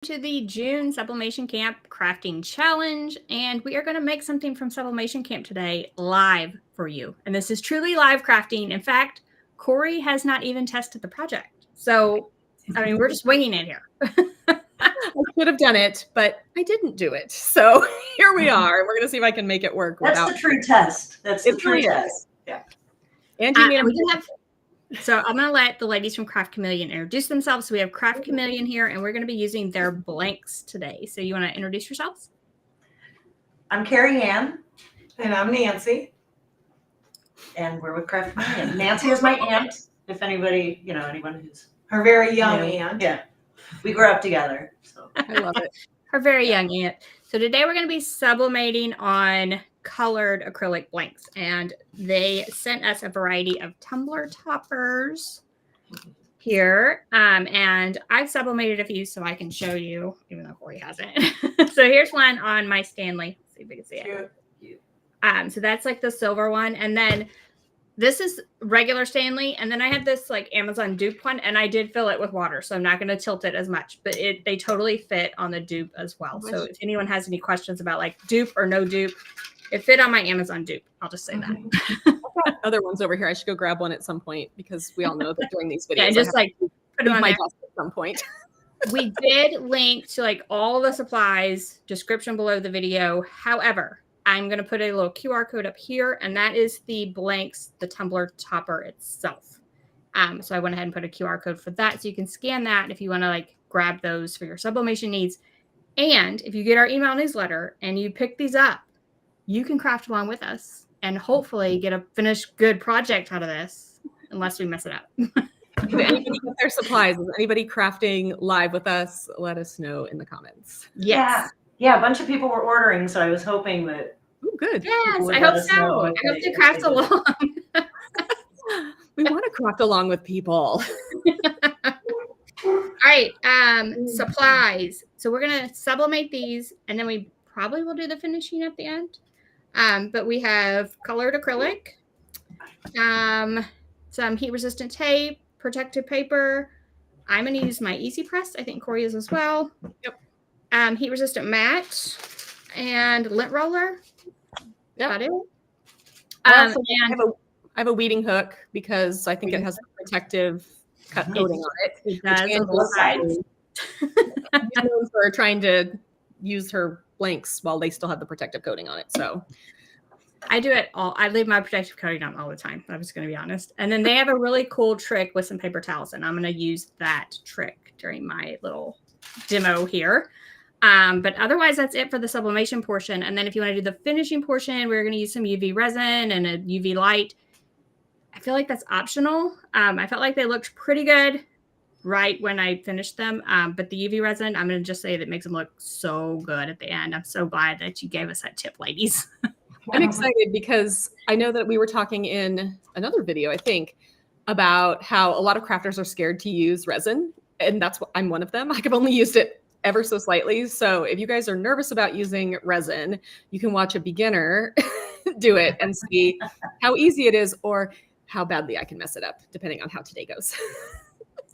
to the June Sublimation Camp Crafting Challenge, and we are going to make something from Sublimation Camp today live for you. And this is truly live crafting. In fact, Cori has not even tested the project. So, I mean, we're just winging it here. I should have done it, but I didn't do it. So here we are. We're going to see if I can make it work. That's the true test. That's the true test. Yeah. Angie, so I'm going to let the ladies from Craft Chameleon introduce themselves. So we have Craft Chameleon here, and we're going to be using their blanks today. So you want to introduce yourselves? I'm Carrie Ann. And I'm Nancy. And we're with Craft Chameleon. Nancy is my aunt, if anybody, anyone who's Her very young aunt. Yeah. We grew up together. So I love it. Her very young aunt. So today we're going to be sublimating on colored acrylic blanks, and they sent us a variety of tumbler toppers here, and I've sublimated a few so I can show you, even though Cori hasn't. So here's one on my Stanley. Let's see if we can see it. So that's like the silver one, and then this is regular Stanley, and then I had this like Amazon dupe one, and I did fill it with water, so I'm not going to tilt it as much, but they totally fit on the dupe as well. So if anyone has any questions about like dupe or no dupe, it fit on my Amazon dupe. I'll just say that. I've got other ones over here. I should go grab one at some point because we all know that during these videos, yeah, just like put them on my desk at some point. We did link to like all the supplies, description below the video. However, I'm going to put a little QR code up here, and that is the blanks, the tumbler topper itself. So I went ahead and put a QR code for that, so you can scan that if you want to like grab those for your sublimation needs. And if you get our email newsletter and you pick these up, you can craft along with us and hopefully get a finished good project out of this, unless we mess it up. Did anybody get their supplies? Is anybody crafting live with us? Let us know in the comments. Yes. Yeah, a bunch of people were ordering, so I was hoping that. Oh, good. Yes, I hope so. I hope they craft along. We want to craft along with people. All right, supplies. So we're going to sublimate these, and then we probably will do the finishing at the end. But we have colored acrylic, some heat-resistant tape, protective paper. I'm going to use my Easy Press. I think Cori is as well. Yep. Heat-resistant mat and lint roller. Yep. Got it. I have a weeding hook because I think it has a protective cut coating on it. It does on both sides. For trying to use her blanks while they still have the protective coating on it. So I do it all. I leave my protective coating on all the time. I'm just going to be honest. And then they have a really cool trick with some paper towels, and I'm going to use that trick during my little demo here. But otherwise, that's it for the sublimation portion. And then if you want to do the finishing portion, we're going to use some UV resin and a UV light. I feel like that's optional. I felt like they looked pretty good right when I finished them. But the UV resin, I'm going to just say that makes them look so good at the end. I'm so glad that you gave us that tip, ladies. I'm excited because I know that we were talking in another video, I think, about how a lot of crafters are scared to use resin. And that's what I'm one of them. I've only used it ever so slightly. So if you guys are nervous about using resin, you can watch a beginner do it and see how easy it is or how badly I can mess it up, depending on how today goes.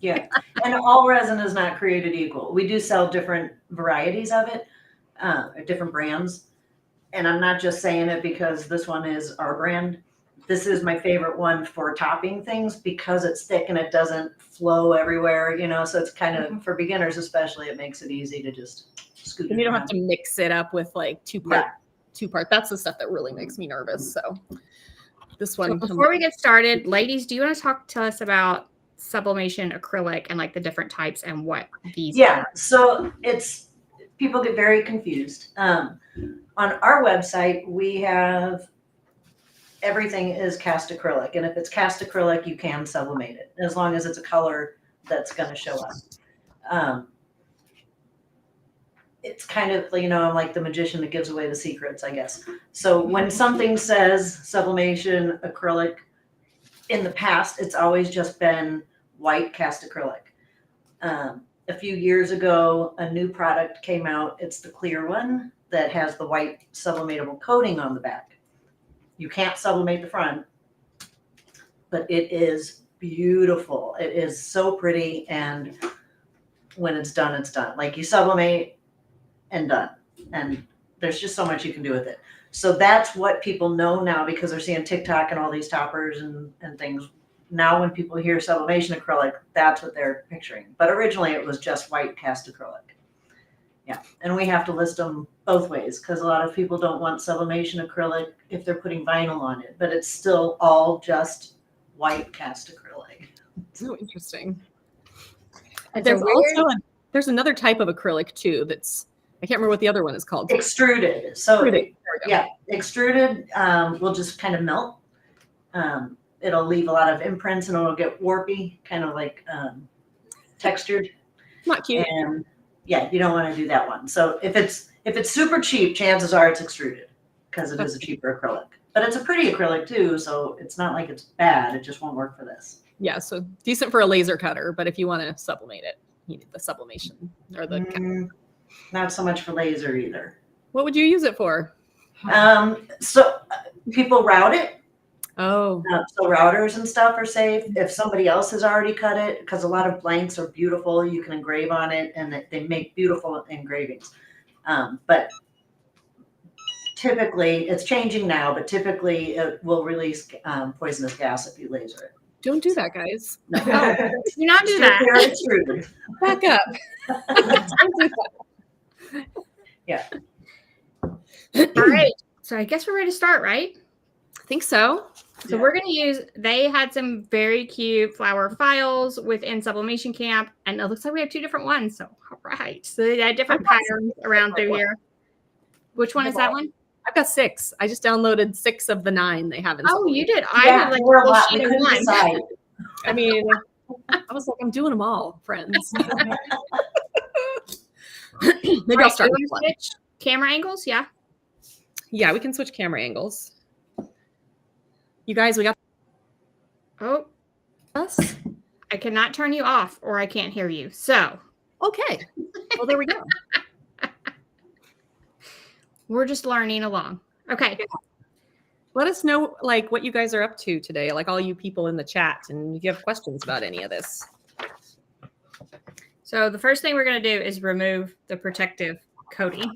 Yeah. And all resin is not created equal. We do sell different varieties of it, different brands. And I'm not just saying it because this one is our brand. This is my favorite one for topping things because it's thick and it doesn't flow everywhere, so it's kind of, for beginners especially, it makes it easy to just scoot it And you don't around. have to mix it up with like two part. That's the stuff that really makes me nervous. So this one. So before we get started, ladies, do you want to talk to us about sublimation acrylic and like the different types and what these are? So people get very confused. On our website, we have everything is cast acrylic. And if it's cast acrylic, you can sublimate it as long as it's a color that's going to show up. It's kind of, I'm like the magician that gives away the secrets, I guess. So when something says sublimation acrylic, in the past, it's always just been white cast acrylic. A few years ago, a new product came out. It's the clear one that has the white sublimatable coating on the back. You can't sublimate the front, but it is beautiful. It is so pretty, and when it's done, it's done. Like you sublimate and done. And there's just so much you can do with it. So that's what people know now because they're seeing TikTok and all these toppers and things. Now when people hear sublimation acrylic, that's what they're picturing. But originally it was just white cast acrylic. Yeah, and we have to list them both ways because a lot of people don't want sublimation acrylic if they're putting vinyl on it, but it's still all just white cast acrylic. So interesting. It's There's a weird- also there's another type of acrylic too that's, I can't remember what the other one is called. Extruded. So Extruded. yeah, extruded will just kind of melt. It'll leave a lot of imprints and it'll get warpy, kind of like textured. Not cute. And yeah, you don't want to do that one. So if it's super cheap, chances are it's extruded because it is a cheaper acrylic. But it's a pretty acrylic too, so it's not like it's bad. It just won't work for this. Yeah, so decent for a laser cutter, but if you want to sublimate it, you need the sublimation or the. Not so much for laser either. What would you use it for? So people route it. Oh, So routers and stuff are safe. If somebody else has already cut it, because a lot of blanks are beautiful, you can engrave on it and they make beautiful engravings. But typically, it's changing now, but typically it will release poisonous gas if you laser it. don't do that, guys. No. Do not do that. Very extruded. Back up. Don't do that. Yeah. All right. So I guess we're ready to start, right? I think so. So we're going to use, they had some very cute flower files within Sublimation Camp, and it looks like we have two different ones. So, all right. So they had different patterns around through here. Which one is that one? I've got 6. I just downloaded 6 of the 9 they have in. Oh, you did. I Yeah, have like there were a a lot. sheet We of couldn't one. decide. I mean, I was like, I'm doing them all, friends. Maybe I'll start Do with you one. wanna switch camera angles? Yeah. Yeah, we can switch camera angles. You guys, we got Oh, us. I cannot turn you off or I can't hear you. So Okay. Well, there we go. we're just learning along. Okay. Let us know like what you guys are up to today, like all you people in the chat, and if you have questions about any of this. So the first thing we're going to do is remove the protective coating.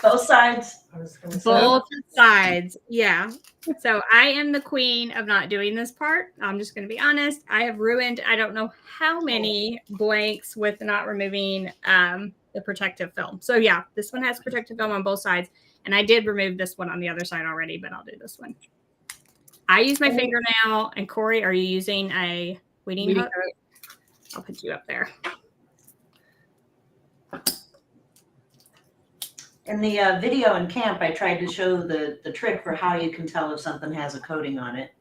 Both sides. I was gonna say. Both sides. Yeah. So I am the queen of not doing this part. I'm just going to be honest. I have ruined, I don't know how many blanks with not removing the protective film. So yeah, this one has protective film on both sides. And I did remove this one on the other side already, but I'll do this one. I use my fingernail. And Cori, are you using a weeding hook? I'll put you up there. In the video in camp, I tried to show the trick for how you can tell if something has a coating on it.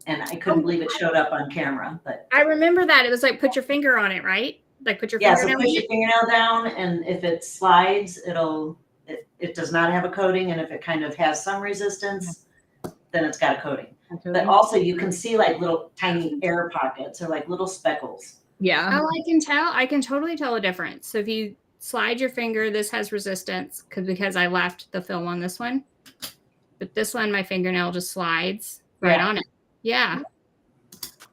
And I couldn't believe it showed up on camera, but I remember that. It was like, put your finger on it, right? Like put your yeah, so fingernail push in your it. fingernail down and if it slides, it does not have a coating. And if it kind of has some resistance, then it's got a coating. But also you can see like little tiny air pockets or like little speckles. Yeah. Oh, I can tell. I can totally tell a difference. So if you slide your finger, this has resistance because I left the film on this one. But this one, my fingernail just slides right on it. Yeah.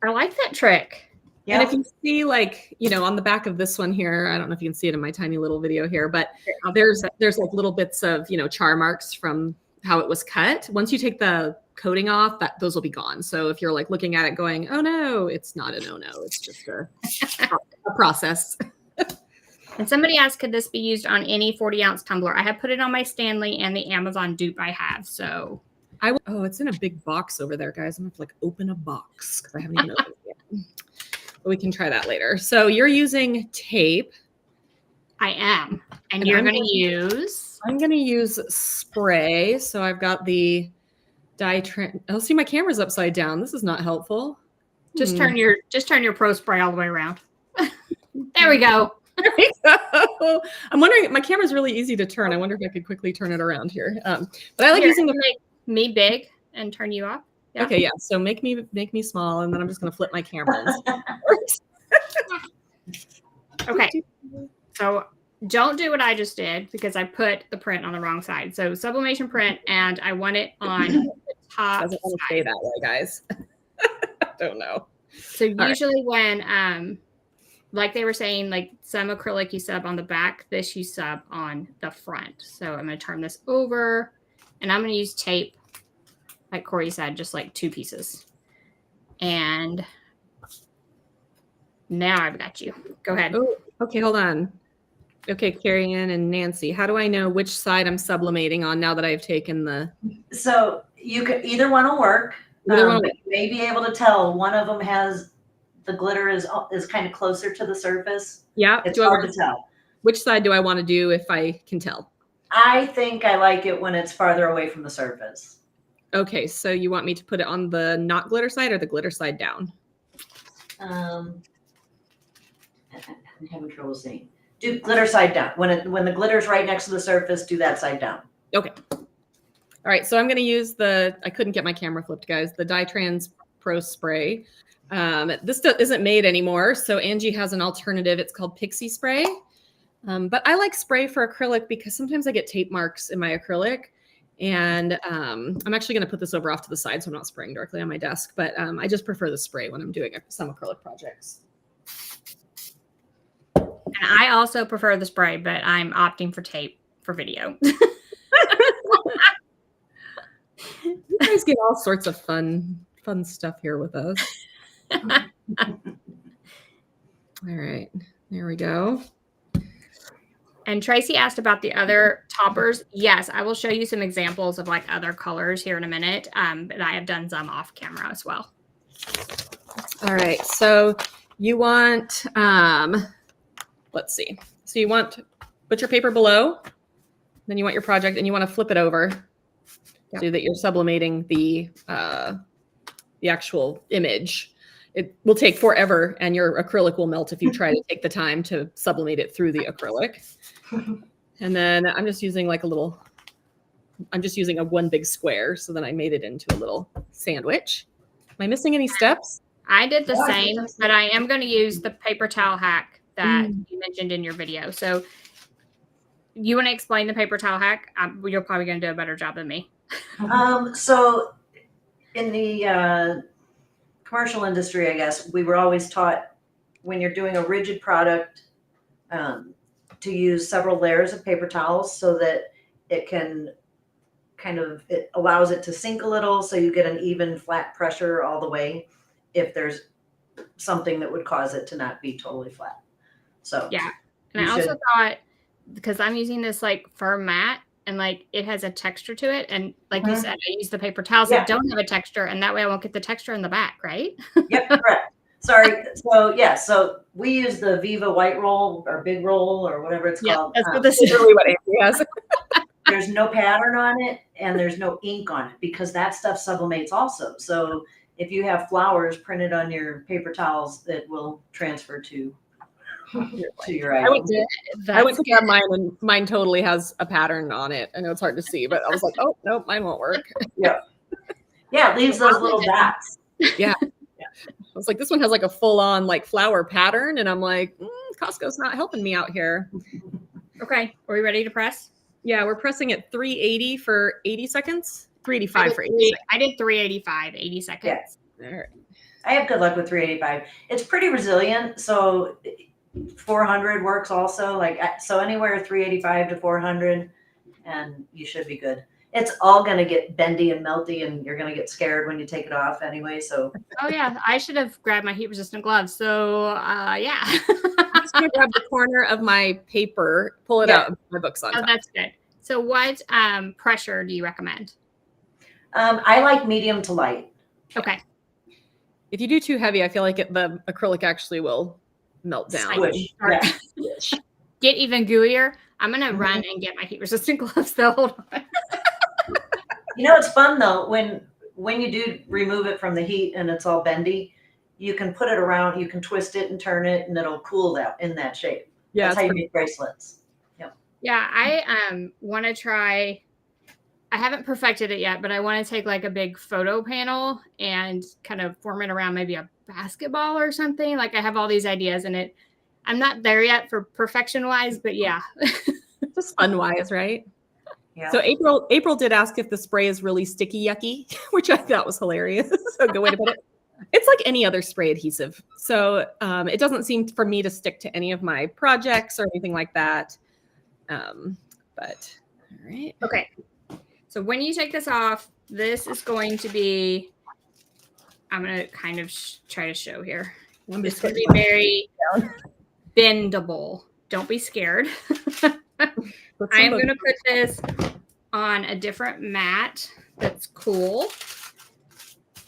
I like that trick. Yeah. And if you see like, you know, on the back of this one here, I don't know if you can see it in my tiny little video here, but there's like little bits of, you know, char marks from how it was cut. Once you take the coating off, those will be gone. So if you're like looking at it going, oh no, it's not an oh no, it's just a process. And somebody asked, could this be used on any 40-ounce tumbler? I have put it on my Stanley and the Amazon dupe I have. So Oh, it's in a big box over there, guys. I'm gonna have to like open a box because I haven't even opened it yet. But we can try that later. So you're using tape. I am. And And you're I'm going to use. I'm gonna use spray. So I've got the oh, see, my camera's upside down. This is not helpful. Just turn your pro spray all the way around. There we go. There we go. I'm wondering, my camera's really easy to turn. I wonder if I could quickly turn it around here. But I like Here, using the. make me big and turn you off. Yeah. Okay, yeah. So make me small, and then I'm just gonna flip my camera. Okay. So don't do what I just did because I put the print on the wrong side. So sublimation print, and I want it on the top Doesn't want to side. stay that way, guys. I don't know. So right. usually when, like they were saying, like some acrylic you sub on the back, this you sub on the front. So I'm going to turn this over and I'm going to use tape, like Cori said, just like 2 pieces. And now I've got you. Go ahead. Oh, okay, hold on. Okay, Carrie Ann and Nancy, how do I know which side I'm sublimating on now that I've taken the... So you could, either one will work. Either one will- But you may be able to tell one of them has, the glitter is kind of closer to the surface. Yeah. It's hard to tell. Which side do I want to do if I can tell? I think I like it when it's farther away from the surface. Okay, so you want me to put it on the not glitter side or the glitter side down? I'm having trouble seeing. Do glitter side down. When the glitter's right next to the surface, do that side down. Okay. All right, so I'm going to use I couldn't get my camera flipped, guys, the Dytrans Pro Spray. This isn't made anymore, so Angie has an alternative. It's called Pixie Spray. But I like spray for acrylic because sometimes I get tape marks in my acrylic. And I'm actually going to put this over off to the side so I'm not spraying directly on my desk. But I just prefer the spray when I'm doing some acrylic projects. And I also prefer the spray, but I'm opting for tape for video. You guys get all sorts of fun stuff here with us. All right, there we go. And Tracy asked about the other toppers. Yes, I will show you some examples of like other colors here in a minute. But I have done some off camera as well. All right, so you want, let's see. So you want, put your paper below, then you want your project and you want to flip it over so that you're sublimating the actual image. It will take forever and your acrylic will melt if you try to take the time to sublimate it through the acrylic. And then I'm just using like a one big square. So then I made it into a little sandwich. Am I missing any steps? I did the same, but I am going to use the paper towel hack that you mentioned in your video. So you want to explain the paper towel hack? You're probably going to do a better job than me. So in the commercial industry, I guess, we were always taught when you're doing a rigid product to use several layers of paper towels so that it can it allows it to sink a little so you get an even flat pressure all the way if there's something that would cause it to not be totally flat. So yeah. And I also thought, because I'm using this like firm mat and like it has a texture to it. And like you said, I use the paper towels that don't have a texture, and that way I won't get the texture in the back, right? Yep, correct. Sorry. So yeah, so we use the Viva white roll or big roll or whatever it's called. That's what this is. Really what Angie has. There's no pattern on it and there's no ink on it because that stuff sublimates also. So if you have flowers printed on your paper towels, it will transfer to your item. I went to grab mine and mine totally has a pattern on it. I know it's hard to see, but I was like, oh, no, mine won't work. Yeah. Yeah, it leaves those little dots. Yeah. I was like, this one has like a full on like flower pattern. And I'm like, Costco's not helping me out here. Okay. Are we ready to press? Yeah, we're pressing at 380 for 80 seconds. 385 for 80 seconds. I did 385, 80 seconds. Yeah. All right. I have good luck with 385. It's pretty resilient. So 400 works also. So anywhere 385 to 400 and you should be good. It's all going to get bendy and melty and you're going to get scared when you take it off anyway. So. Oh yeah. I should have grabbed my heat resistant gloves. So yeah. I'm just going to grab the corner of my paper, pull it out, and put my books on top. Oh, that's good. So what pressure do you recommend? I like medium to light. Okay. If you do too heavy, I feel like the acrylic actually will melt down. Yeah. Get even gooier. I'm going to run and get my heat resistant gloves though. Hold on. You know, it's fun though, when you do remove it from the heat and it's all bendy, you can put it around, you can twist it and turn it and it'll cool in that shape. Yeah, that's how you make bracelets. Yeah, I want to try. I haven't perfected it yet, but I want to take like a big photo panel and kind of form it around maybe a basketball or something. Like I have all these ideas and I'm not there yet for perfection wise, but yeah. Just fun wise, right? Yeah. So April did ask if the spray is really sticky yucky, which I thought was hilarious. So good way to put it. It's like any other spray adhesive. So it doesn't seem for me to stick to any of my projects or anything like that. But all right. Okay. So when you take this off, this is going to be, I'm going to kind of try to show here. It's going to be very bendable. Don't be scared. I am going to put this on a different mat that's cool.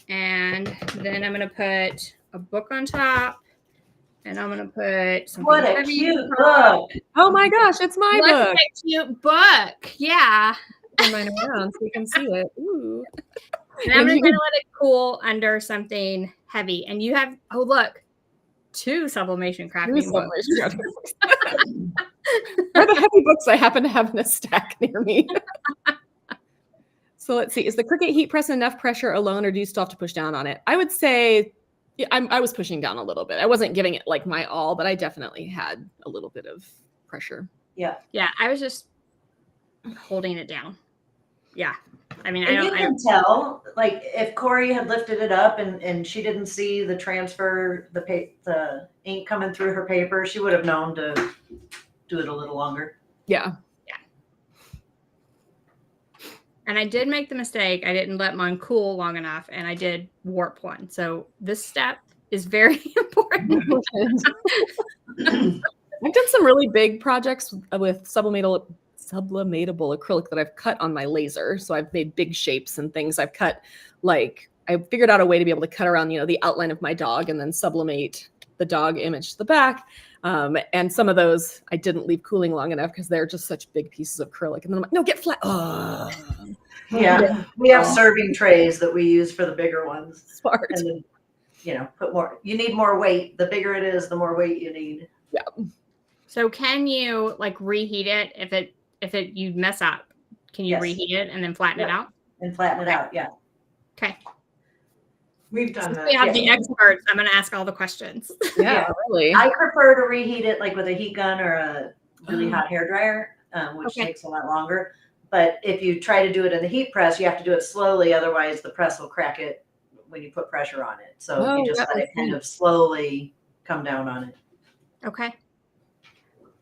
And then I'm going to put a book on top. And I'm going to put something What a heavy cute on book. Oh my gosh, it's my Look book. at that cute book. Yeah. Turn mine around so you can see it. Ooh. And I'm going to let it cool under something heavy. And you have, oh, look, 2 sublimation crafting books. They're the heavy books I happen to have in a stack near me. So let's see. Is the Cricut heat press enough pressure alone, or do you still have to push down on it? I would say I was pushing down a little bit. I wasn't giving it like my all, but I definitely had a little bit of pressure. Yeah. Yeah, I was just holding it down. Yeah. I mean, And you can tell, like, if Cori had lifted it up and she didn't see the transfer, the ink coming through her paper, she would have known to do it a little longer. Yeah. And I did make the mistake. I didn't let mine cool long enough, and I did warp one. So this step is very important. I've done some really big projects with sublimatable acrylic that I've cut on my laser. So I've made big shapes and things. I've cut, like, I figured out a way to be able to cut around, the outline of my dog and then sublimate the dog image to the back. And some of those I didn't leave cooling long enough because they're just such big pieces of acrylic. And then I'm like, no, get flat. Oh. Yeah. We have serving trays that we use for the bigger ones. Smart. And then, put more. You need more weight. The bigger it is, the more weight you need. Yeah. So can you reheat it if you mess up? Can you Yes. reheat it and then flatten it out? And flatten it out. Yeah. Okay. We've done Since that. we have the Yeah. experts, I'm going to ask all the questions. Yeah, really. I prefer to reheat it like with a heat gun or a really hot hair dryer, which Okay. takes a lot longer. But if you try to do it in the heat press, you have to do it slowly. Otherwise, the press will crack it when you put pressure on it. So Oh, you just that let it makes kind of slowly come down on it. Okay.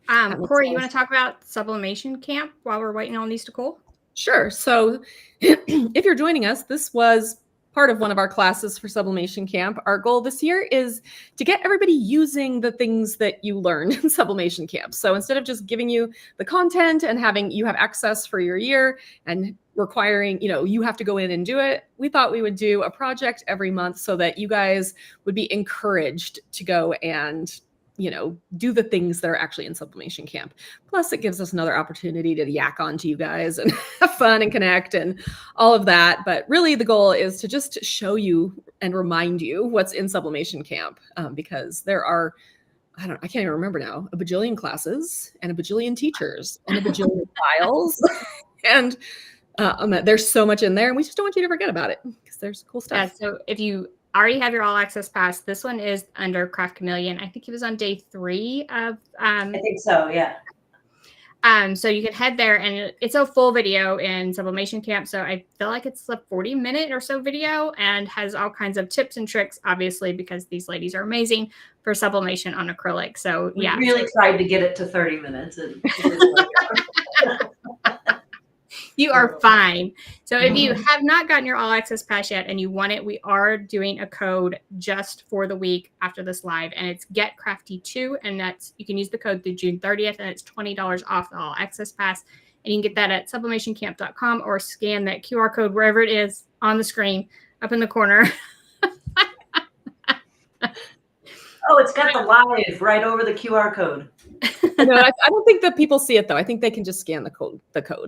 makes Cori, you sense. want to talk about Sublimation Camp while we're waiting on these to cool? Sure. So if you're joining us, this was part of one of our classes for Sublimation Camp. Our goal this year is to get everybody using the things that you learned in Sublimation Camp. So instead of just giving you the content and having you have access for your year and requiring, you have to go in and do it, we thought we would do a project every month so that you guys would be encouraged to go and do the things that are actually in Sublimation Camp. Plus, it gives us another opportunity to yak on to you guys and have fun and connect and all of that. But really, the goal is to just show you and remind you what's in Sublimation Camp, because there are, I can't even remember now, a bajillion classes and a bajillion teachers and a bajillion files. And there's so much in there, and we just don't want you to forget about it because there's cool stuff. Yeah, so if you already have your all access pass, this one is under Craft Chameleon. I think it was on day 3 of I think so, yeah. so you can head there, and it's a full video in Sublimation Camp. So I feel like it's a 40-minute or so video and has all kinds of tips and tricks, obviously, because these ladies are amazing for sublimation on acrylic. So We yeah. really tried to get it to 30 minutes. And You are fine. So if you have not gotten your all access pass yet and you want it, we are doing a code just for the week after this live, and it's GetCrafty2, and that's, you can use the code through June 30th, and it's $20 off the all access pass. And you can get that at sublimationcamp.com or scan that QR code wherever it is on the screen up in the corner. oh, it's got the live right over the QR code. No, I don't think that people see it though. I think they can just scan the code.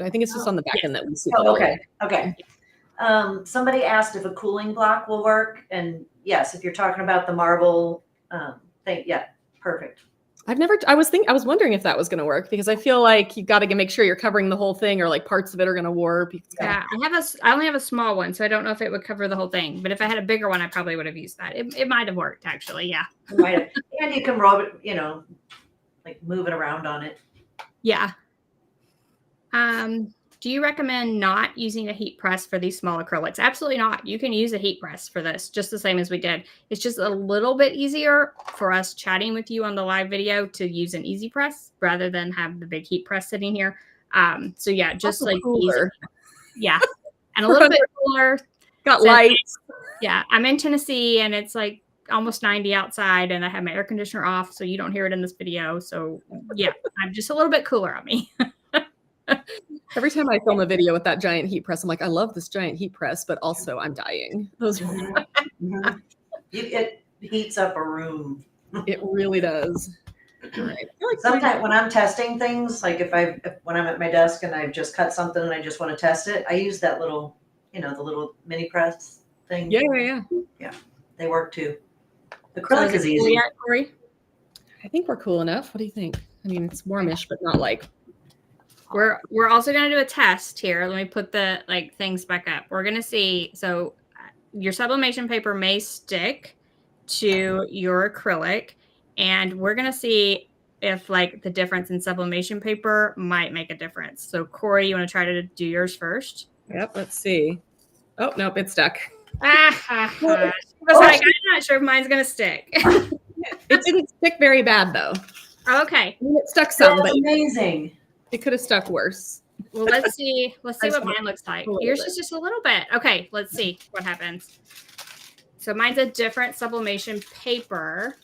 I think it's just on the back end that we see. Oh, okay. Okay. Somebody asked if a cooling block will work. And yes, if you're talking about the marble thing, yeah, perfect. I was wondering if that was going to work because I feel like you got to make sure you're covering the whole thing or like parts of it are going to warp. Yeah, I only have a small one, so I don't know if it would cover the whole thing. But if I had a bigger one, I probably would have used that. It might have worked actually. Yeah. And you can rub it, like move it around on it. Yeah. do you recommend not using a heat press for these small acrylics? Absolutely not. You can use a heat press for this, just the same as we did. It's just a little bit easier for us chatting with you on the live video to use an easy press rather than have the big heat press sitting here. So yeah, just Also like cooler. yeah, and a little bit cooler. Got So, lights. yeah, I'm in Tennessee and it's like almost 90 outside and I have my air conditioner off, so you don't hear it in this video. So yeah, I'm just a little bit cooler on me. Every time I film a video with that giant heat press, I'm like, I love this giant heat press, but also I'm dying. Those Mhm. It heats up a room. it really does. All right. I feel like Sometimes when I'm testing things, like when I'm at my desk and I've just cut something and I just want to test it, I use that little, the little mini press thing. yeah. They work too. So Acrylic is is it cool easy. yet, Cori? I think we're cool enough. What do you think? I mean, it's warmish, but not like. We're also going to do a test here. Let me put the things back up. We're going to see. So your sublimation paper may stick to your acrylic, and we're going to see if the difference in sublimation paper might make a difference. So Cori, you want to try to do yours first? Yep. Let's see. Oh nope, it's stuck. I was like, I'm not sure if mine's going to stick. It didn't stick very bad though. Okay. I mean, it stuck some, That's but amazing. it could have stuck worse. Well, let's see. Let's see I just what mine looks like. a little Yours bit. is just a little bit. Okay, let's see what happens. So mine's a different sublimation paper.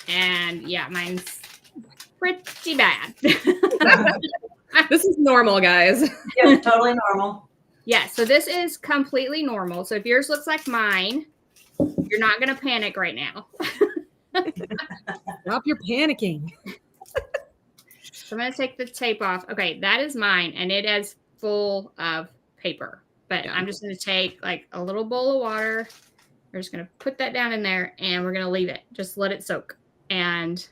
And yeah, mine's pretty bad. This is normal, guys. Yeah, totally normal. Yeah, so this is completely normal. So if yours looks like mine, you're not going to panic right now. Stop your panicking. So I'm going to take the tape off. Okay, that is mine, and it is full of paper. But Yeah. I'm just going to take a little bowl of water. We're just going to put that down in there, and we're going to leave it. Just let it soak. And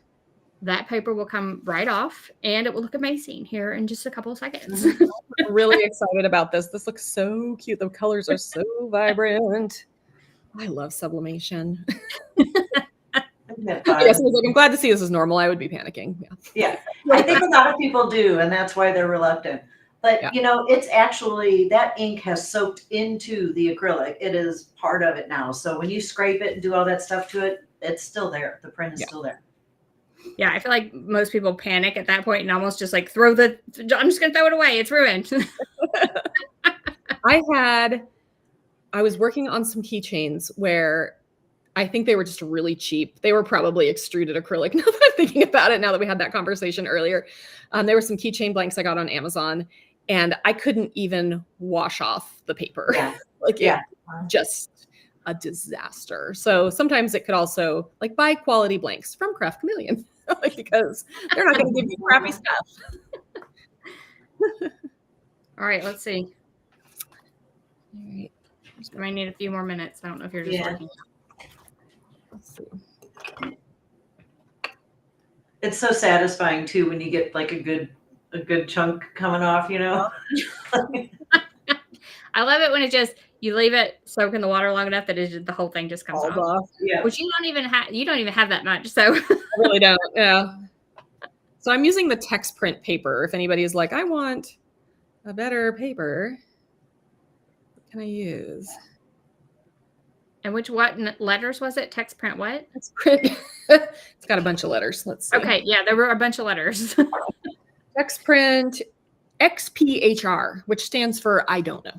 that paper will come right off, and it will look amazing here in just a couple of seconds. I'm really excited about this. This looks so cute. The colors are so vibrant. I love sublimation. Isn't it fun? Yes, I was like, I'm glad to see this is normal. I would be panicking. Yeah. Yeah, I think a lot of people do, and that's why they're reluctant. But Yeah. it's actually that ink has soaked into the acrylic. It is part of it now. So when you scrape it and do all that stuff to it, it's still there. The print is still there. Yeah, I feel like most people panic at that point and almost just I'm just going to throw it away. It's ruined. I was working on some keychains where I think they were just really cheap. They were probably extruded acrylic. Now that I'm thinking about it, now that we had that conversation earlier, there were some keychain blanks I got on Amazon, and I couldn't even wash off the paper. Yeah. It just a disaster. So sometimes it could also buy quality blanks from Craft Chameleon because they're not going to give you crappy stuff. All right, let's see. All right. I might need a few more minutes. I don't know if you're just working. Let's see. It's so satisfying too when you get a good chunk coming off, I love it when you leave it soak in the water long enough that the whole thing just comes off. Yeah. Which you don't even have that much. So I really don't. Yeah. So I'm using the text print paper. If anybody is like, I want a better paper, what can I use? And what letters was it? Text print what? Text print. It's got a bunch of letters. Let's see. Okay, yeah, there were a bunch of letters. Text print XPHR, which stands for I don't know.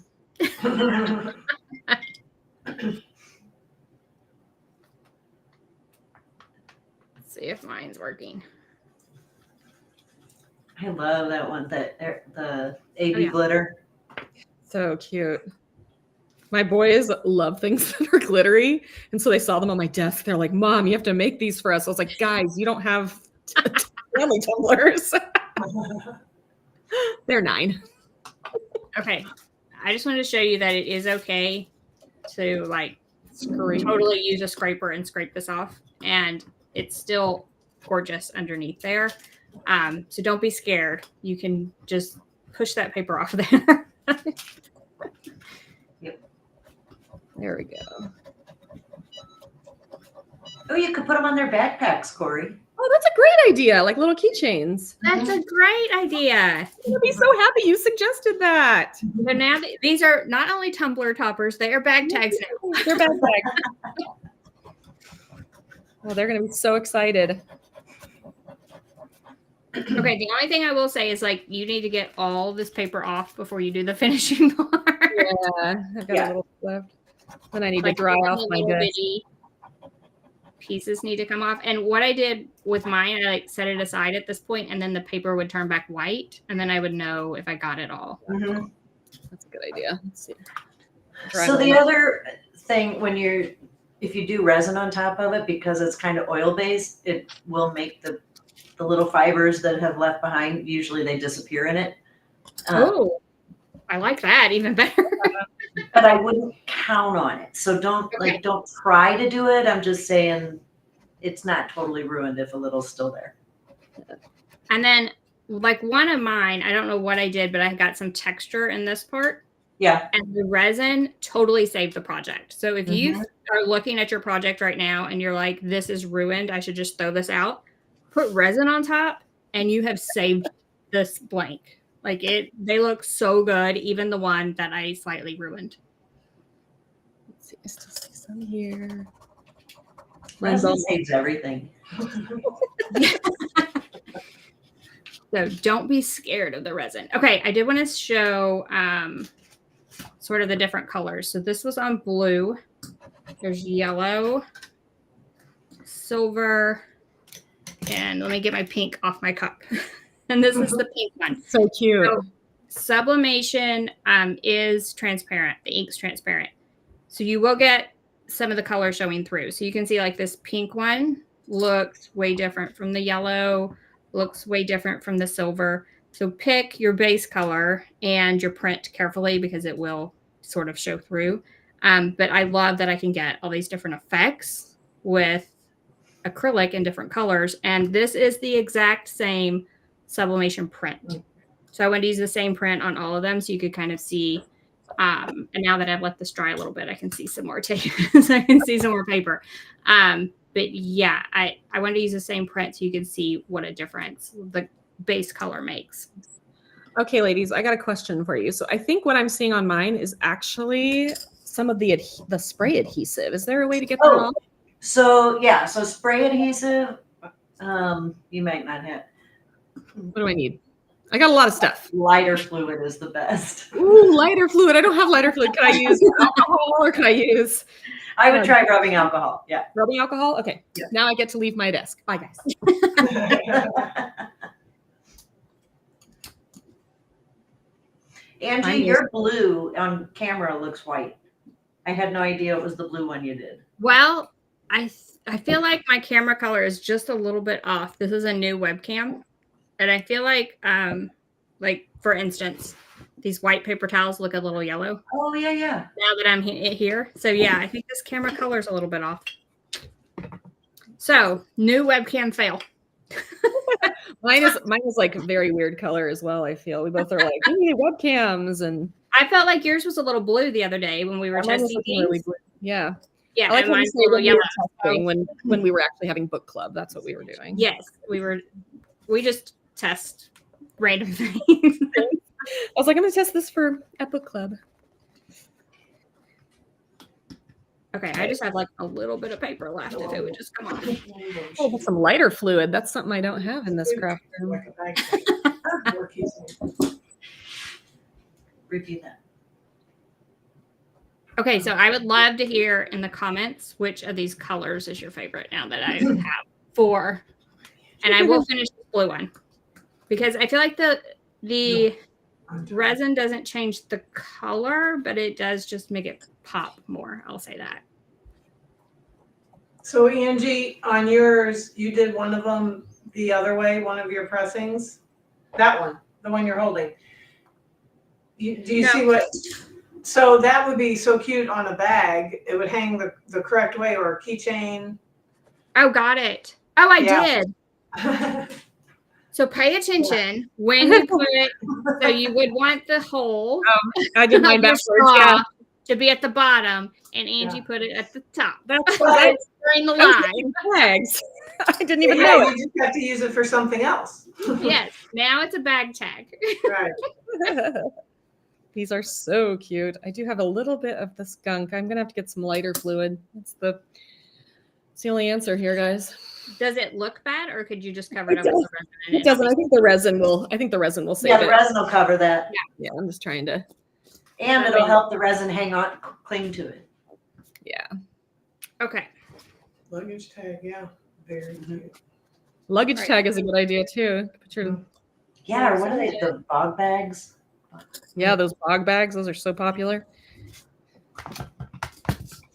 Let's see if mine's working. I love that one, the AB glitter. So cute. My boys love things that are glittery. And so they saw them on my desk. They're like, Mom, you have to make these for us. I was like, guys, you don't have family tumblers. They're 9. Okay. I just wanted to show you that it is okay to totally use a scraper and scrape this off. And it's still gorgeous underneath there. So don't be scared. You can just push that paper off there. There we go. Oh, you could put them on their backpacks, Cori. Oh, that's a great idea. Like little keychains. That's a great idea. I'd be so happy you suggested that. So now these are not only tumbler toppers, they are bag tags now. They're backpacks. Oh, they're going to be so excited. Okay, the only thing I will say is like you need to get all this paper off before you do the finishing part. Yeah, I've got a little left. Then I need to dry off my desk. Pieces need to come off. And what I did with mine, I like set it aside at this point, and then the paper would turn back white, and then I would know if I got it all. Mm-hmm. That's a good idea. Let's see. So the other thing, if you do resin on top of it, because it's kind of oil based, it will make the little fibers that have left behind. Usually they disappear in it. Oh, I like that even better. But I wouldn't count on it. So don't try to do it. I'm just saying it's not totally ruined if a little's still there. And then like one of mine, I don't know what I did, but I got some texture in this part. Yeah. And the resin totally saved the project. So if you are looking at your project right now and you're like, this is ruined, I should just throw this out, put resin on top and you have saved this blank. Like they look so good, even the one that I slightly ruined. Let's see, I still see some here. Resin saves everything. So don't be scared of the resin. Okay, I did want to show sort of the different colors. So this was on blue. There's yellow, silver, and let me get my pink off my cup. And this is the pink one. So cute. So sublimation is transparent. The ink's transparent. So you will get some of the color showing through. So you can see like this pink one looks way different from the yellow, looks way different from the silver. So pick your base color and your print carefully because it will sort of show through. But I love that I can get all these different effects with acrylic in different colors. And this is the exact same sublimation print. So I wanted to use the same print on all of them so you could kind of see. And now that I've let this dry a little bit, I can see some more tape. So I can see some more paper. But yeah, I wanted to use the same print so you could see what a difference the base color makes. Okay, ladies, I got a question for you. So I think what I'm seeing on mine is actually some of the spray adhesive. Is there a way to get that off? So yeah, so spray adhesive, you might not have. What do I need? I got a lot of stuff. Lighter fluid is the best. Ooh, lighter fluid. I don't have lighter fluid. Can I use alcohol or can I use? I would try rubbing alcohol. Yeah. Rubbing alcohol? Okay. Yeah. Now I get to leave my desk. Bye, guys. Angie, your blue on camera looks white. I had no idea it was the blue one you did. Well, I feel like my camera color is just a little bit off. This is a new webcam. And I feel like for instance, these white paper towels look a little yellow. Oh, yeah, yeah. Now that I'm here. So yeah, I think this camera color is a little bit off. So new webcam fail. Mine is like a very weird color as well. I feel we both are like, we need webcams, and I felt like yours was a little blue the other day when we were testing things. Really blue. Yeah. Yeah, I like when, mine's a little yellow. When we were actually having book club. That's what we were doing. Yes, we just test random things. I was like, I'm gonna test this at book club. Okay, I just have like a little bit of paper left if it would just come on. Oh, but some lighter fluid. That's something I don't have in this craft room. Repeat that. Okay, so I would love to hear in the comments which of these colors is your favorite now that I have 4. And I will finish the blue one because I feel like the resin doesn't change the color, but it does just make it pop more. I'll say that. So Angie, on yours, you did one of them the other way, one of your pressings. That one, the one you're holding. Do you see what? So that would be so cute on a bag. It would hang the correct way, or a keychain. Oh, got it. Oh, I did. So pay attention when you put it. So you would want the hole. I did mine backwards. Yeah. to be at the bottom, and Angie Yeah. put it at the top. That's During the line. tags. I didn't even know Yeah, it. you just have to use it for something else. Yes, now it's a bag tag. Right. These are so cute. I do have a little bit of the skunk. I'm gonna have to get some lighter fluid. It's the only answer here, guys. Does it look bad, or could you just cover it It up with does. the resin? And It doesn't. I think the resin will. I think the resin will save Yeah, the it. resin will cover that. Yeah, I'm just trying to. And it'll help the resin hang on, cling to it. Yeah. Okay. Luggage tag, yeah. Very cute. Luggage Right. tag is a good idea too. Put your, Yeah, or what are they, the bog bags? yeah, those bog bags. Those are so popular.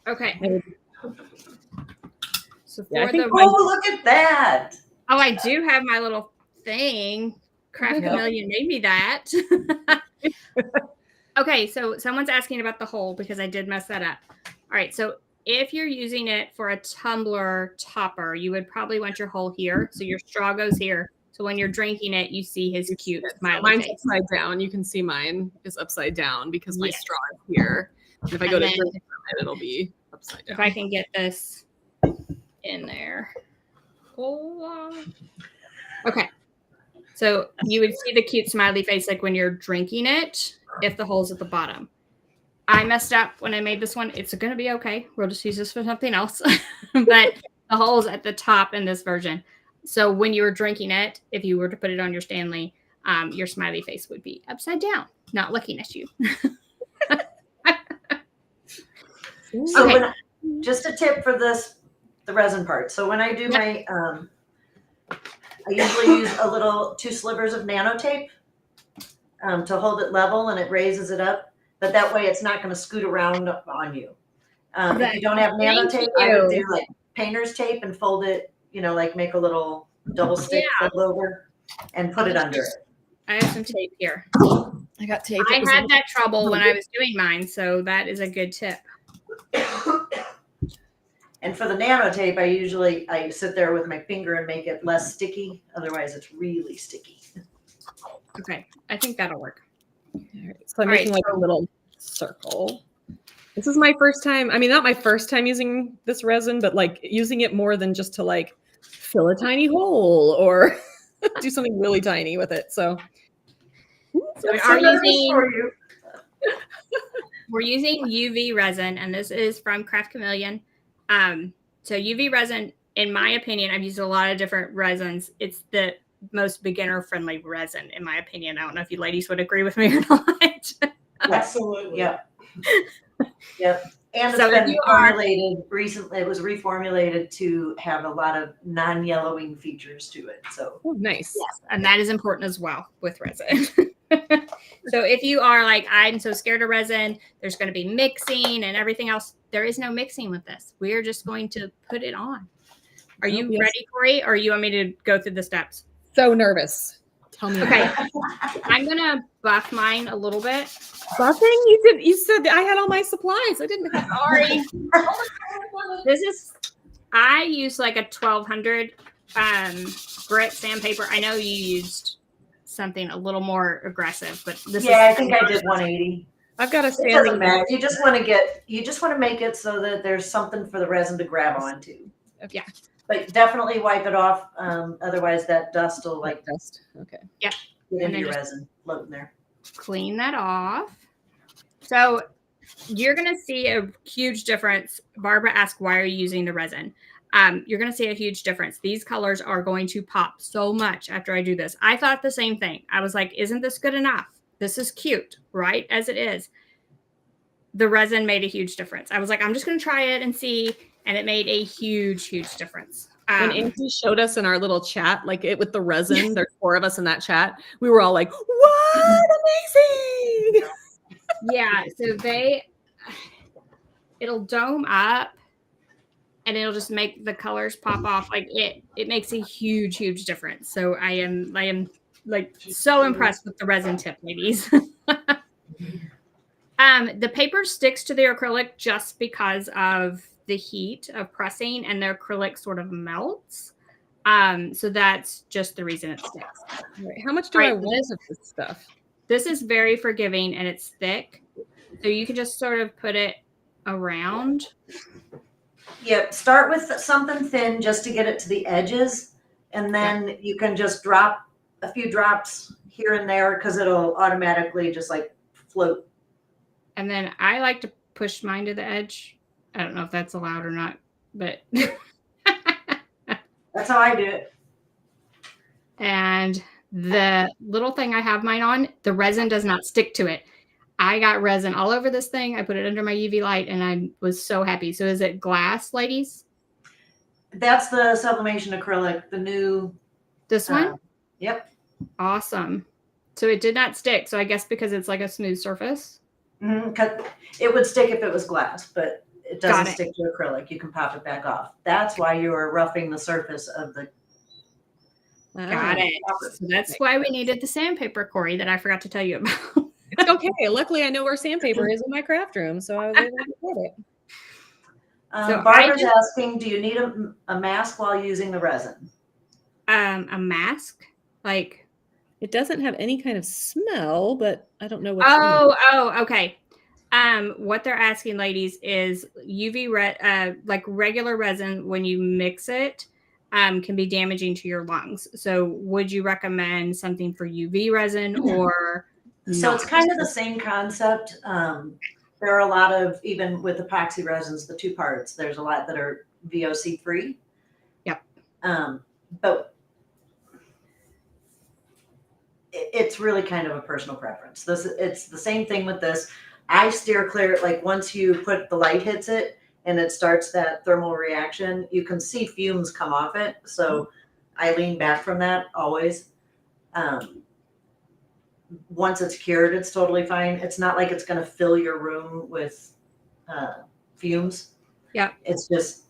Okay. So Yeah, I for think the Oh, look at that. oh, I do have my little thing. Craft Yeah. Chameleon made me that. Okay, so someone's asking about the hole because I did mess that up. All right, so if you're using it for a tumbler topper, you would probably want your hole here. So your straw goes here. So when you're drinking it, you see his cute smiley Mine's face. upside down. You can see mine is upside down because my Yes. straw is here. And if I go And to then- drink from it, it'll be upside down. If I can get this in there. Oh. Okay. So you would see the cute smiley face like when you're drinking it, if the hole's at the bottom. I messed up when I made this one. It's going to be okay. We'll just use this for something else. But the hole's at the top in this version. So when you were drinking it, if you were to put it on your Stanley, your smiley face would be upside down, not looking at you. So Okay. when, just a tip for this, the resin part. So when I do my, I usually use a little 2 slivers of nanotape to hold it level, and it raises it up. But that way it's not going to scoot around on you. If you don't have Thank nanotape, I would you. do like painter's tape and fold it, like make a little double stick fold over and put it under it. I have some tape here. I got tape. I had that trouble when I was doing mine, so that is a good tip. And for the nanotape, I sit there with my finger and make it less sticky. Otherwise, it's really sticky. Okay, I think that'll work. So I'm All right, making like a little circle. This is my first time. I mean, not my first time using this resin, but like using it more than just to like fill a tiny hole or do something really tiny with it. So So we So are that is using for you. we're using UV resin, and this is from Craft Chameleon. So UV resin, in my opinion, I've used a lot of different resins. It's the most beginner-friendly resin, in my opinion. I don't know if you ladies would agree with me or not. Absolutely. Yep. Yep. And So it's if been you are- formulated recently. It was reformulated to have a lot of non-yellowing features to it. So oh, nice. Yes, and that is important as well with resin. So if you are like, I'm so scared of resin, there's going to be mixing and everything else. There is no mixing with this. We're just going to put it on. Are you Yes. ready, Cori, or you want me to go through the steps? So nervous. Tell me. Okay. I'm going to buff mine a little bit. Buffing? You did. You said I had all my supplies. I didn't have. Sorry. I use like a 1200 grit sandpaper. I know you used something a little more aggressive, but this yeah, is I think I did 180. I've got a It standing. doesn't matter. You just want to make it so that there's something for the resin to grab onto. Yeah. But definitely wipe it off. Otherwise, that dust will like Dust. Okay. get And into then your just- resin, float in there. clean that off. So you're going to see a huge difference. Barbara asked, why are you using the resin? You're going to see a huge difference. These colors are going to pop so much after I do this. I thought the same thing. I was like, isn't this good enough? This is cute, right? As it is. The resin made a huge difference. I was like, I'm just going to try it and see. And it made a huge, huge difference. When Angie showed us in our little chat, like it with the resin, there's 4 of us in that chat. We were all like, "What amazing!" Yeah, so it'll dome up and it'll just make the colors pop off. Like it makes a huge, huge difference. So I am like so impressed with the resin tip, ladies. The paper sticks to the acrylic just because of the heat of pressing, and the acrylic sort of melts. So that's just the reason it sticks. Right. How much do Right, I want of this stuff? This is very forgiving and it's thick. So you can just sort of put it around. Yep, start with something thin just to get it to the edges, and then you can just drop a few drops here and there because it'll automatically just like float. And then I like to push mine to the edge. I don't know if that's allowed or not, but That's how I do it. and the little thing I have mine on, the resin does not stick to it. I got resin all over this thing. I put it under my UV light and I was so happy. So is it glass, ladies? That's the Sublimation acrylic, the new. This one? Yep. Awesome. So it did not stick. So I guess because it's like a smooth surface. It would stick if it was glass, but it Got doesn't it. stick to acrylic. You can pop it back off. That's why you are roughing the surface of the. Got it. So that's why we needed the sandpaper, Cori, that I forgot to tell you about. It's okay. Luckily, I know where sandpaper is in my craft room, so I was able to get it. So Barbara's asking, do you need a mask while using the resin? A mask? Like, It doesn't have any kind of smell, but I don't know what. okay. What they're asking, ladies, is UV like regular resin when you mix it, can be damaging to your lungs. So would you recommend something for UV resin or So it's kind of the same concept. There are a lot of, even with epoxy resins, the two parts, there's a lot that are VOC free. Yep. But it's really kind of a personal preference. It's the same thing with this. I steer clear, like once you put the light hits it and it starts that thermal reaction, you can see fumes come off it. So I lean back from that always. Once it's cured, it's totally fine. It's not like it's going to fill your room with fumes. Yeah. It's just,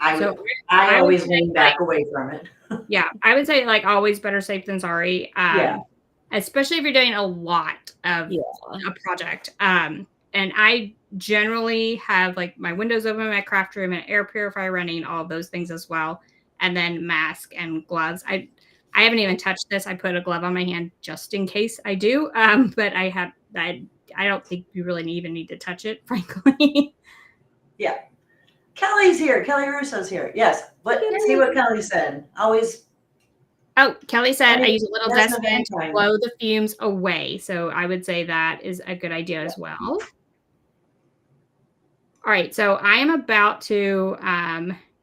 I I always would lean back away from it. Yeah, I would say like always better safe than sorry. Yeah. Especially if you're doing a lot of a project. And I generally have like my windows open in my craft room and air purifier running, all those things as well. And then mask and gloves. I haven't even touched this. I put a glove on my hand just in case I do. But I don't think you really even need to touch it, frankly. Yeah. Kelly's here. Kelly Russo's here. Yes. But see what Kelly said. Always. Oh, Kelly said I use a little That's desk the fan to time. blow the fumes away. So I would say that is a good idea as well. All right. So I am about to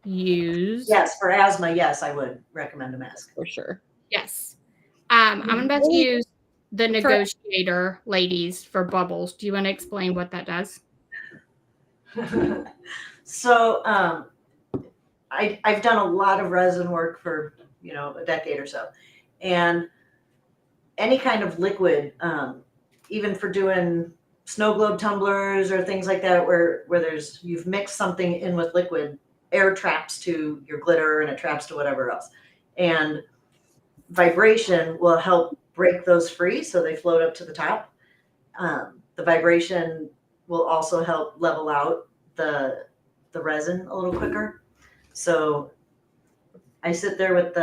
use. Yes, for asthma, yes, I would recommend a mask. For sure. Yes. I'm about to use the negotiator, ladies, for bubbles. Do you want to explain what that does? So I've done a lot of resin work for, a decade or so. And any kind of liquid, even for doing snow globe tumblers or things like that, where you've mixed something in with liquid, air traps to your glitter and it traps to whatever else. And vibration will help break those free so they float up to the top. The vibration will also help level out the resin a little quicker. So I sit there with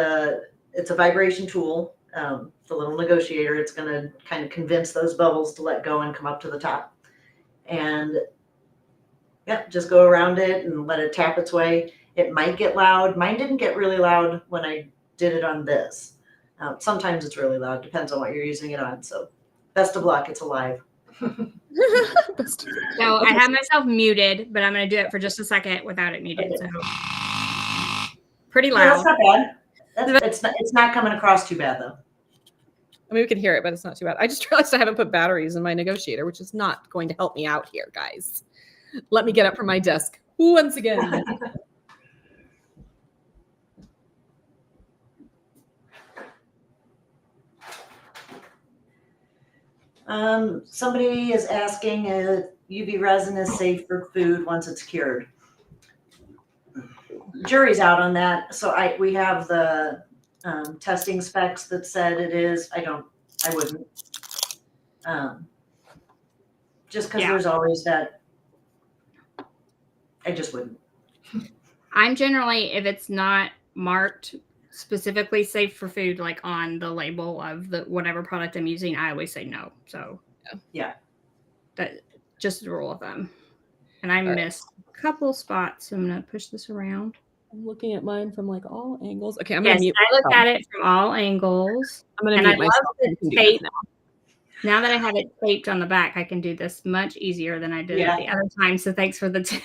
it's a vibration tool, the little negotiator. It's going to kind of convince those bubbles to let go and come up to the top. And just go around it and let it tap its way. It might get loud. Mine didn't get really loud when I did it on this. Sometimes it's really loud, depends on what you're using it on. So best of luck, it's alive. So I have myself muted, but I'm going to do it for just a second without it muted. Okay. So pretty Yeah, loud. that's not bad. It's not coming across too bad though. I mean, we can hear it, but it's not too bad. I just realized I haven't put batteries in my negotiator, which is not going to help me out here, guys. Let me get up from my desk once again. Somebody is asking if UV resin is safe for food once it's cured. Jury's out on that. So we have the testing specs that said it is. I wouldn't. Just because there's always that. I just wouldn't. I'm generally, if it's not marked specifically safe for food, like on the label of the whatever product I'm using, I always say no. So yeah. That just the rule of thumb. And I missed a couple spots, so I'm gonna push this around. I'm looking at mine from like all angles. Okay, I'm Yes, gonna mute. I look at it from all angles. I'm gonna And mute I love myself. the You can do tape. this Now that I have it taped on the back, I can do this much easier than I did Yeah. it the other time. So thanks for the tip.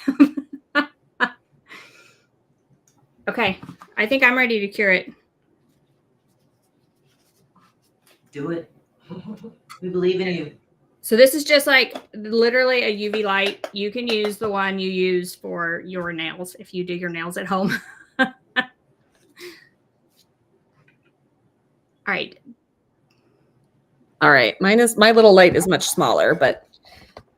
Okay, I think I'm ready to cure it. Do it. We believe in you. So this is just like literally a UV light. You can use the one you use for your nails if you do your nails at home. All right. All right, my little light is much smaller, but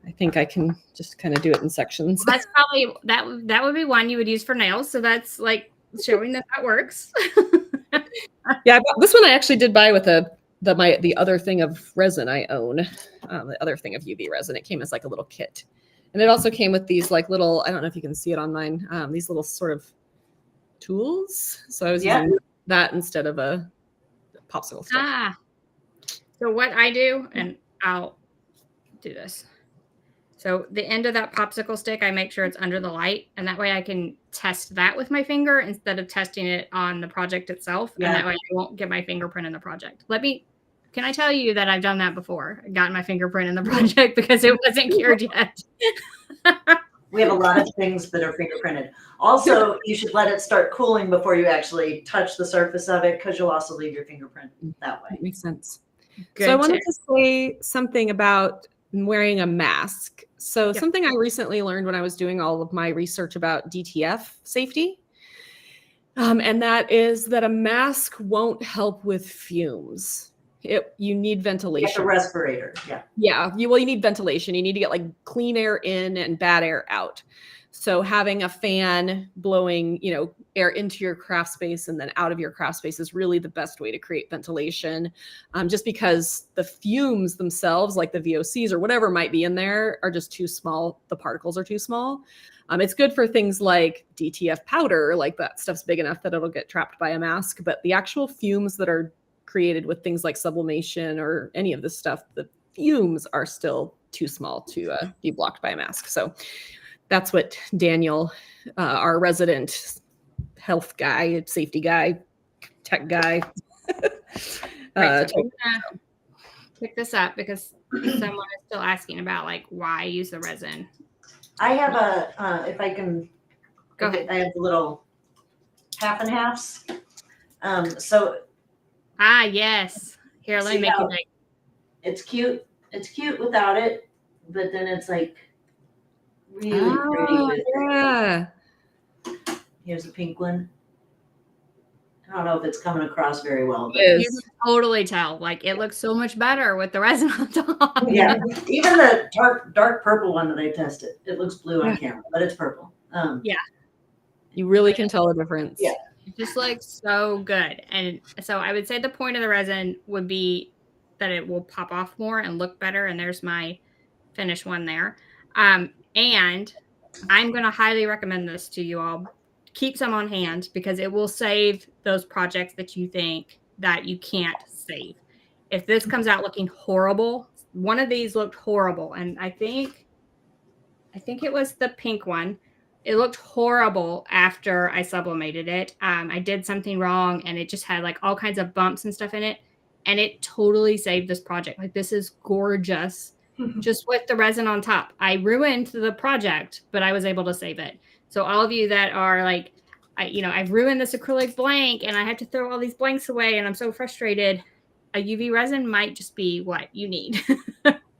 I think I can just kind of do it in sections. That's probably that would be one you would use for nails. So that's like showing that works. Yeah, this one I actually did buy with the other thing of resin I own, the other thing of UV resin. It came as like a little kit, and it also came with these like little, I don't know if you can see it on mine, these little sort of tools. So I was using that instead of a popsicle stick. So what I do, and I'll do this. So the end of that popsicle stick, I make sure it's under the light, and that way I can test that with my finger instead of testing it on the project itself. Yeah. And that way I won't get my fingerprint in the project. Can I tell you that I've done that before? I got my fingerprint in the project because it wasn't cured yet. We have a lot of things that are fingerprinted. Also, you should let it start cooling before you actually touch the surface of it, because you'll also leave your fingerprint that way. That makes sense. Good So I wanted tip. to say something about wearing a mask. So Yep. something I recently learned when I was doing all of my research about DTF safety, and that is that a mask won't help with fumes. You need Like ventilation. a respirator, yeah. Yeah, you need ventilation. You need to get like clean air in and bad air out. So having a fan blowing, air into your craft space and then out of your craft space is really the best way to create ventilation. Just because the fumes themselves, like the VOCs or whatever might be in there, are just too small. The particles are too small. It's good for things like DTF powder, like that stuff's big enough that it'll get trapped by a mask. But the actual fumes that are created with things like sublimation or any of this stuff, the fumes are still too small to be blocked by a mask. So that's what Daniel, our resident health guy, safety guy, tech guy. Right, so I'm gonna pick this up because someone is still asking about like why use the resin. I have if I can, Go ahead. I have the little half and halves. Yes. Here, let me See make how- you like. It's cute. It's cute without it, but then it's like really pretty with it. Yeah. Here's a pink one. I don't know if it's coming across very well, but It You is. can totally tell. Like it looks so much better with the resin on top. yeah, even the dark purple one that I tested, it looks blue on camera, but it's purple. You really can tell the difference. Yeah. It just looks so good. And so I would say the point of the resin would be that it will pop off more and look better. And there's my finished one there. And I'm going to highly recommend this to you all. Keep some on hand because it will save those projects that you think that you can't save. If this comes out looking horrible, one of these looked horrible. And I think it was the pink one. It looked horrible after I sublimated it. I did something wrong and it just had like all kinds of bumps and stuff in it. And it totally saved this project. Like this is gorgeous. Just with the resin on top. I ruined the project, but I was able to save it. So all of you that are like, I've ruined this acrylic blank and I have to throw all these blanks away and I'm so frustrated. A UV resin might just be what you need.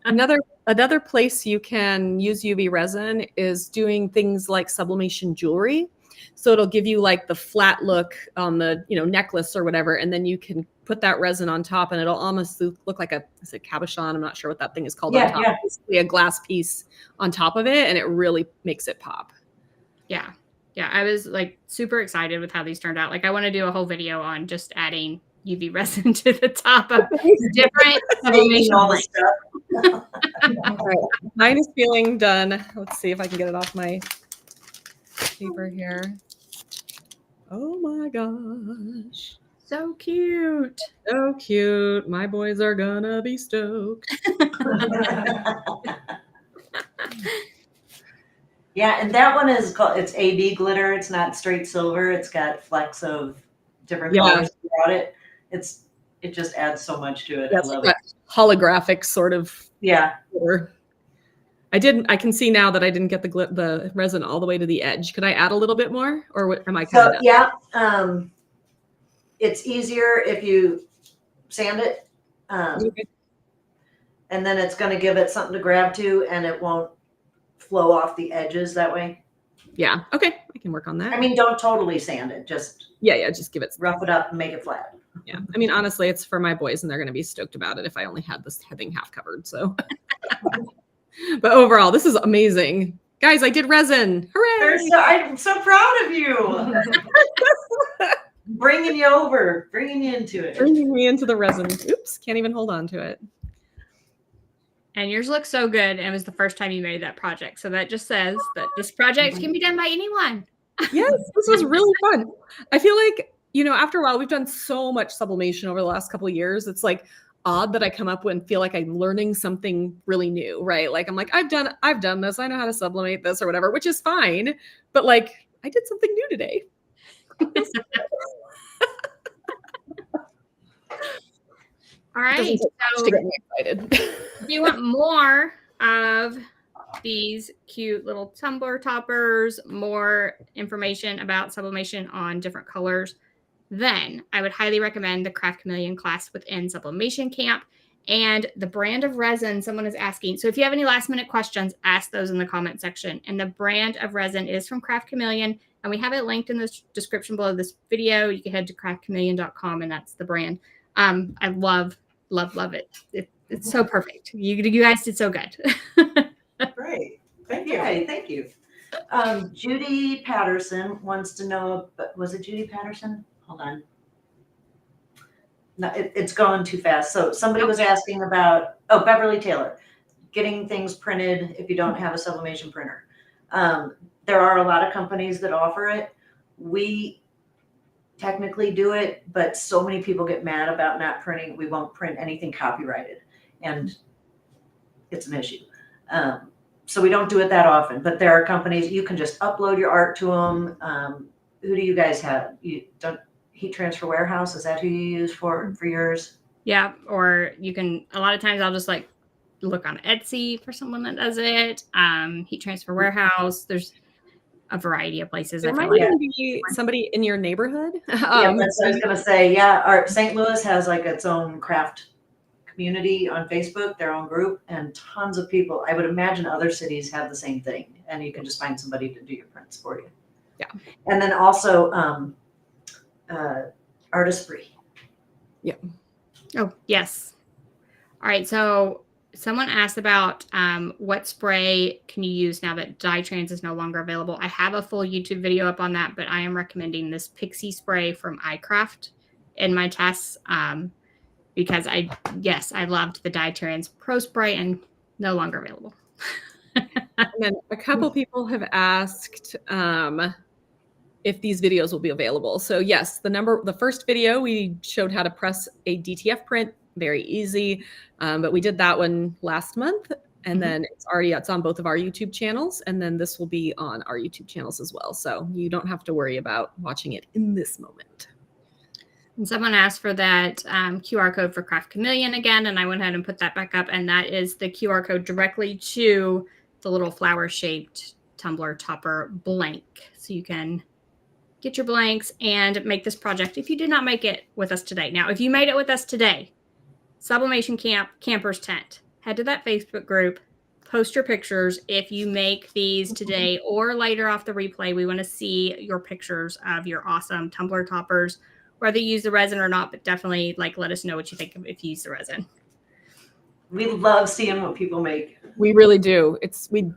Another place you can use UV resin is doing things like sublimation jewelry. So it'll give you like the flat look on the necklace or whatever, and then you can put that resin on top, and it'll almost look like is it cabochon? I'm not sure what that thing is called on top. Yeah. Basically a glass piece on top of it, and it really makes it pop. Yeah. I was like super excited with how these turned out. Like I want to do a whole video on just adding UV resin to the top of different sublimation all the blanks. stuff. All right. Mine is feeling done. Let's see if I can get it off my paper here. Oh my gosh. So cute. So cute. My boys are gonna be stoked. Yeah, and that one is called, it's AB glitter. It's not straight silver. It's got flecks of different colors throughout it. It just adds so much to it. Yeah, I it's love like it. that holographic sort of Yeah. glitter. I can see now that I didn't get the resin all the way to the edge. Could I add a little bit more, or what, am I kind of So yeah, it's easier if you sand it, Okay. and then it's going to give it something to grab to, and it won't flow off the edges that way. Yeah. Okay. I can work on that. I mean, don't totally sand it. Just yeah. Just give it. rough it up and make it flat. Yeah. I mean, honestly, it's for my boys, and they're going to be stoked about it if I only had this thing half covered. So, but overall, this is amazing, guys. I did resin. Hooray! I'm so proud of you. Bringing you over, bringing you into it. Bringing me into the resin. Oops, can't even hold on to it. And yours looks so good. And it was the first time you made that project. So that just says that this project can be done by anyone. Yes, this was really fun. I feel like, after a while, we've done so much sublimation over the last couple of years. It's like odd that I come up and feel like I'm learning something really new, right? Like I'm like, I've done this. I know how to sublimate this or whatever, which is fine. But like, I did something new today. All right. To So get me excited. if you want more of these cute little tumbler toppers, more information about sublimation on different colors, then I would highly recommend the Craft Chameleon class within Sublimation Camp. And the brand of resin, someone is asking. So if you have any last minute questions, ask those in the comment section. And the brand of resin is from Craft Chameleon. And we have it linked in the description below this video. You can head to craftchameleon.com and that's the brand. I love it. It's so perfect. You guys did so good. Great. Thank you. Okay, thank you. Judy Patterson wants to know, but was it Judy Patterson? Hold on. No, it's going too fast. So somebody was asking about, Beverly Taylor, getting things printed if you don't have a sublimation printer. There are a lot of companies that offer it. We technically do it, but so many people get mad about not printing. We won't print anything copyrighted, and it's an issue. So we don't do it that often, but there are companies, you can just upload your art to them. Who do you guys have? You don't Heat Transfer Warehouse? Is that who you use for yours? Yeah. Or you can, a lot of times I'll just like look on Etsy for someone that does it. Heat Transfer Warehouse. There's a variety of places. There I feel might like. even be somebody in your neighborhood. Yeah, that's what I was gonna say. Yeah, our St. Louis has like its own craft community on Facebook, their own group, and tons of people. I would imagine other cities have the same thing, and you can just find somebody to do your prints for you. Yeah. And then also Artist Free. Yeah. Oh, yes. All right. So someone asked about what spray can you use now that dye trans is no longer available. I have a full YouTube video up on that, but I am recommending this Pixie spray from iCraft in my tests because I loved the dye trans pro spray and no longer available. And then a couple people have asked if these videos will be available. So yes, the first video we showed how to press a DTF print, very easy. But we did that one last month, and then it's on both of our YouTube channels, and then this will be on our YouTube channels as well. So you don't have to worry about watching it in this moment. And someone asked for that QR code for Craft Chameleon again, and I went ahead and put that back up, and that is the QR code directly to the little flower-shaped tumbler topper blank. So you can get your blanks and make this project if you did not make it with us today. Now, if you made it with us today, Sublimation Camp Camper's Tent, head to that Facebook group, post your pictures. If you make these today or later off the replay, we want to see your pictures of your awesome tumbler toppers, whether you use the resin or not, but definitely like let us know what you think if you use the resin. We love seeing what people make. We really do.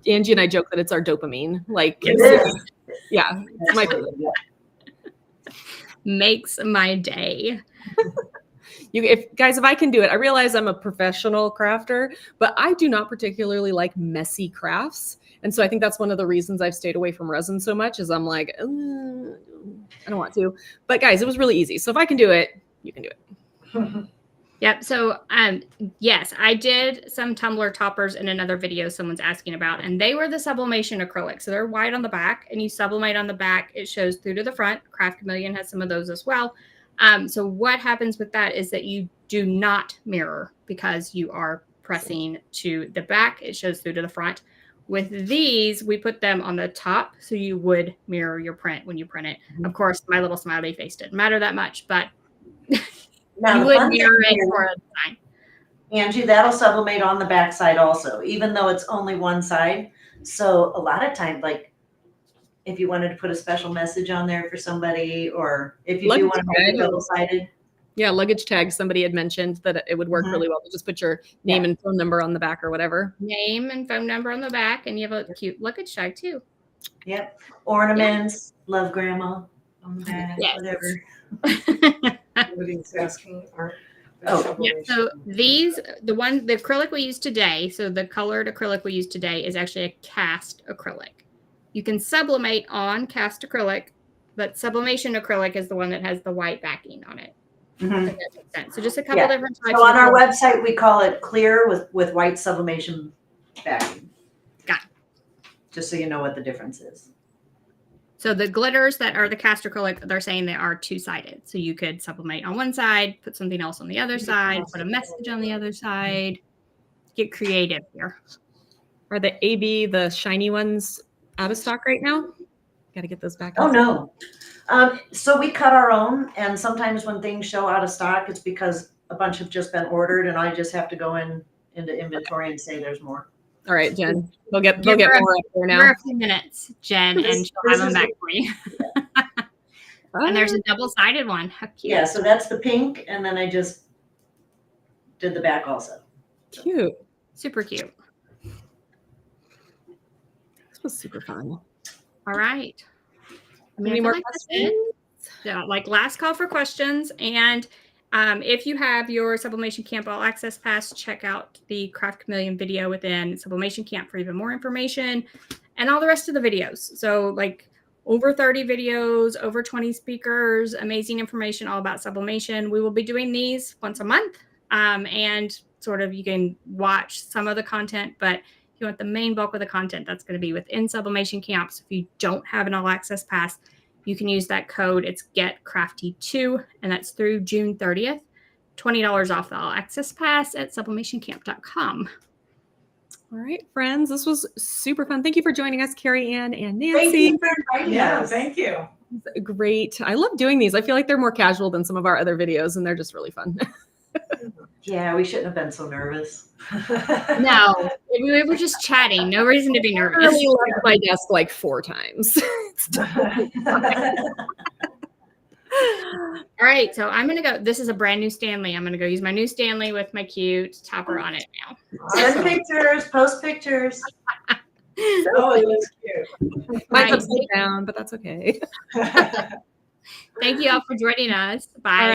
Angie and I joke that it's our dopamine. Like, It is. Yeah, it's my favorite. Makes my day. If I can do it, I realize I'm a professional crafter, but I do not particularly like messy crafts. And so I think that's one of the reasons I've stayed away from resin so much is I'm like, I don't want to. But guys, it was really easy. So if I can do it, you can do it. Yep. So, yes, I did some tumbler toppers in another video someone's asking about, and they were the sublimation acrylic. So they're white on the back, and you sublimate on the back. It shows through to the front. Craft Chameleon has some of those as well. So what happens with that is that you do not mirror because you are pressing to the back. It shows through to the front. With these, we put them on the top, so you would mirror your print when you print it. Of course, my little smiley face didn't matter that much, but Now, you the would fun thing mirror it is, for a design. Angie, that'll sublimate on the back side also, even though it's only one side. So a lot of times, like if you wanted to put a special message on there for somebody, or if you do Luggage want to make it tag. double-sided. Yeah, luggage tag. Somebody had mentioned that it would work Mhm. really well to just put your name and phone number on the back or whatever. Name and phone number on the back, and you have a cute luggage tag too. Yep. Ornaments, love grandma on the back, Yes. whatever. Somebody's asking. Oh, Yeah, so these, the acrylic we use today, so the colored acrylic we use today is actually a cast acrylic. You can sublimate on cast acrylic, but sublimation acrylic is the one that has the white backing on it. Mhm. If that makes sense. So just a couple Yeah. different types. So on of our acrylic. website, we call it clear with white sublimation backing. Got it. Just so you know what the difference is. So the glitters that are the cast acrylic, they're saying they are two-sided. So you could sublimate on one side, put something else on the other side, put a message on the other side. Get creative here. Are the AB, the shiny ones, out of stock right now? Got to get those back. Oh, no. So we cut our own, and sometimes when things show out of stock, it's because a bunch have just been ordered, and I just have to go into inventory and say there's more. All right, Jen. They'll get Give her more up there For now. a few minutes, Jen, This- and she'll this have them is back for you. And there's a double-sided one. How cute. Yeah, so that's the pink, and then I just did the back also. Cute. Super cute. This was super fun. All right. I mean, Any I feel more like that's it. Yeah, like last call for questions. And if you have your Sublimation Camp All Access Pass, check out the Craft Chameleon video within Sublimation Camp for even more information and all the rest of the videos. So like over 30 videos, over 20 speakers, amazing information all about sublimation. We will be doing these once a month, and sort of you can watch some of the content, but if you want the main bulk of the content, that's going to be within Sublimation Camp. So if you don't have an All Access Pass, you can use that code. It's GetCrafty2, and that's through June 30th. $20 off the All Access Pass at sublimationcamp.com. All right, friends. This was super fun. Thank you for joining us, Carrie Ann and Thank Nancy. you for inviting Yeah, us. thank you. Great. I love doing these. I feel like they're more casual than some of our other videos, and they're just really fun. Yeah, we shouldn't have been so nervous. No, we were just chatting. No reason to be I nervous. really left my desk like 4 times. All right, so I'm going to go. This is a brand new Stanley. I'm going to go use my new Stanley with my cute topper on it now. Send pictures, post pictures. Oh, it looks cute. Mine's Right. upside down, but that's okay. Thank you all for joining us. Bye.